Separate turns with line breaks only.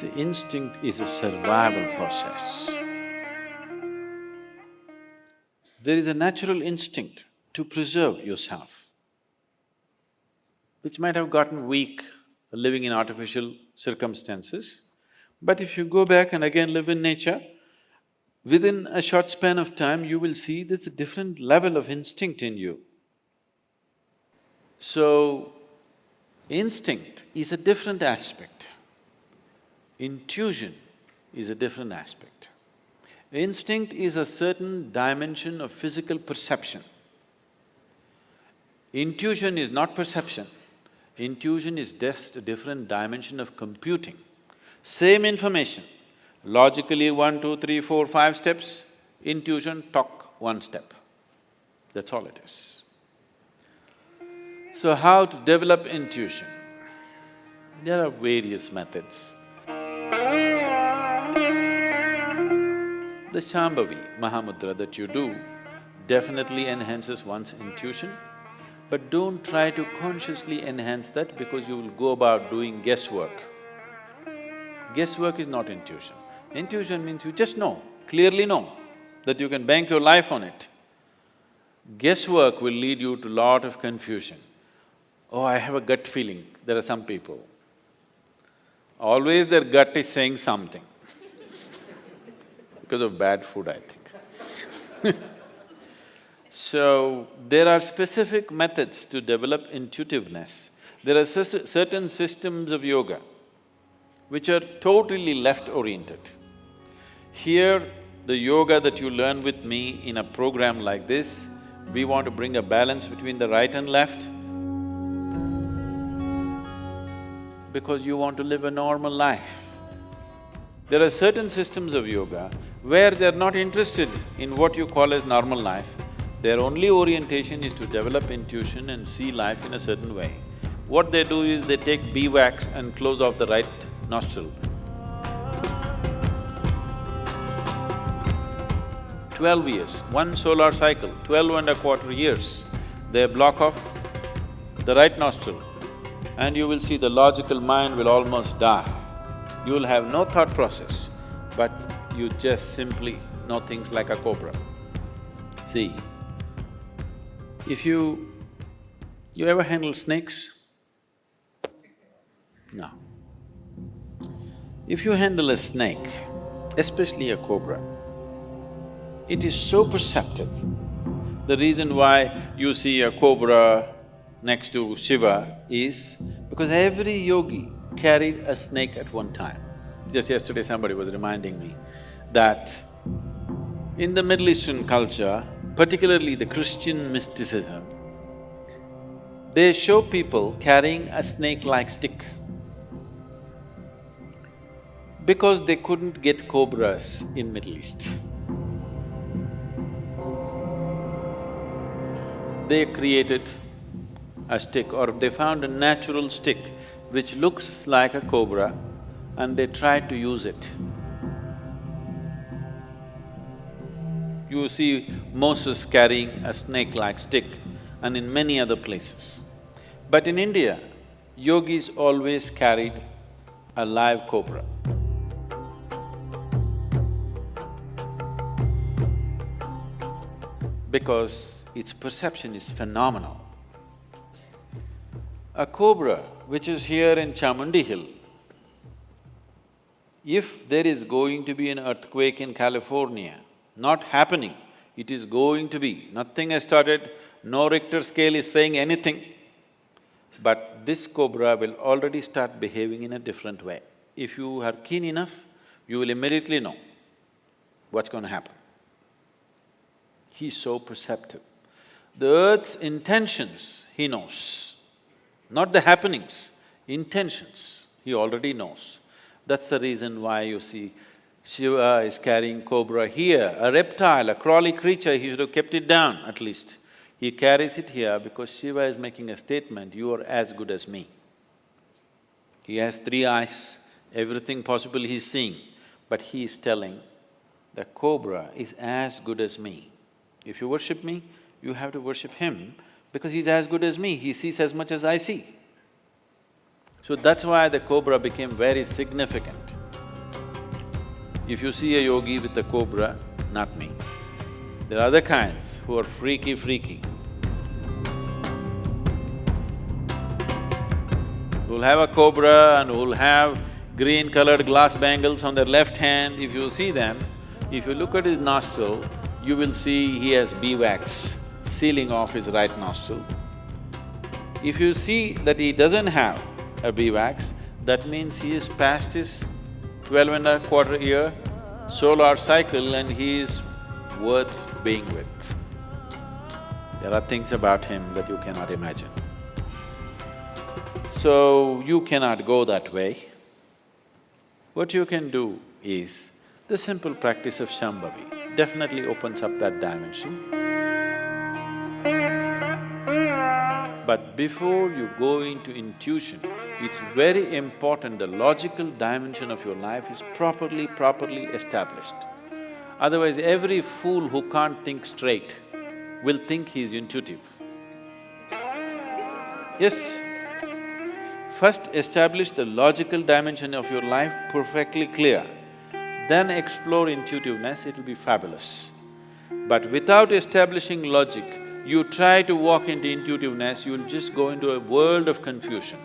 See, instinct is a survival process. There is a natural instinct to preserve yourself, which might have gotten weak living in artificial circumstances. But if you go back and again live in nature, within a short span of time, you will see there's a different level of instinct in you. So, instinct is a different aspect. Intuition is a different aspect. Instinct is a certain dimension of physical perception. Intuition is not perception. Intuition is just a different dimension of computing. Same information, logically 1, 2, 3, 4, 5 steps, intuition, talk 1 step. That's all it is. So how to develop intuition? There are various methods. The Shambhavi Mahamudra that you do definitely enhances one's intuition, but don't try to consciously enhance that because you will go about doing guesswork. Guesswork is not intuition. Intuition means you just know, clearly know, that you can bank your life on it. Guesswork will lead you to lot of confusion. Oh, I have a gut feeling, there are some people. Always their gut is saying something because of bad food, I think. So, there are specific methods to develop intuitiveness. There are certain systems of yoga which are totally left-oriented. Here, the yoga that you learn with me in a program like this, we want to bring a balance between the right and left because you want to live a normal life. There are certain systems of yoga where they're not interested in what you call as normal life. Their only orientation is to develop intuition and see life in a certain way. What they do is they take beeswax and close off the right nostril. 12 years, one solar cycle, 12.25 years, they block off the right nostril and you will see the logical mind will almost die. You will have no thought process, but you just simply know things like a cobra. See, if you ever handle snakes? No. If you handle a snake, especially a cobra, it is so perceptive. The reason why you see a cobra next to Shiva is because every yogi carried a snake at one time. Just yesterday somebody was reminding me that in the Middle Eastern culture, particularly the Christian mysticism, they show people carrying a snake-like stick because they couldn't get cobras in Middle East. They created a stick or they found a natural stick which looks like a cobra and they tried to use it. You see Moses carrying a snake-like stick and in many other places. But in India, yogis always carried a live cobra. Because its perception is phenomenal. A cobra which is here in Chamundi Hill, if there is going to be an earthquake in California, not happening, it is going to be, nothing has started, no Richter scale is saying anything, but this cobra will already start behaving in a different way. If you are keen enough, you will immediately know what's going to happen. He's so perceptive. The earth's intentions, he knows. Not the happenings, intentions, he already knows. That's the reason why you see Shiva is carrying cobra here, a reptile, a crawly creature, he should have kept it down at least. He carries it here because Shiva is making a statement, you are as good as me. He has 3 eyes, everything possible he's seeing, but he is telling, the cobra is as good as me. If you worship me, you have to worship him because he's as good as me, he sees as much as I see. So that's why the cobra became very significant. If you see a yogi with a cobra, not me. There are other kinds who are freaky. Who'll have a cobra and who'll have green-colored glass bangles on their left hand. If you see them, if you look at his nostril, you will see he has beeswax sealing off his right nostril. If you see that he doesn't have a beeswax, that means he is past his 12.25 year solar cycle and he is worth being with. There are things about him that you cannot imagine. So, you cannot go that way. What you can do is, the simple practice of Shambhavi definitely opens up that dimension. But before you go into intuition, it's very important the logical dimension of your life is properly established. Otherwise, every fool who can't think straight will think he is intuitive. Yes, first establish the logical dimension of your life perfectly clear, then explore intuitiveness, it'll be fabulous. But without establishing logic, you try to walk into intuitiveness, you'll just go into a world of confusion.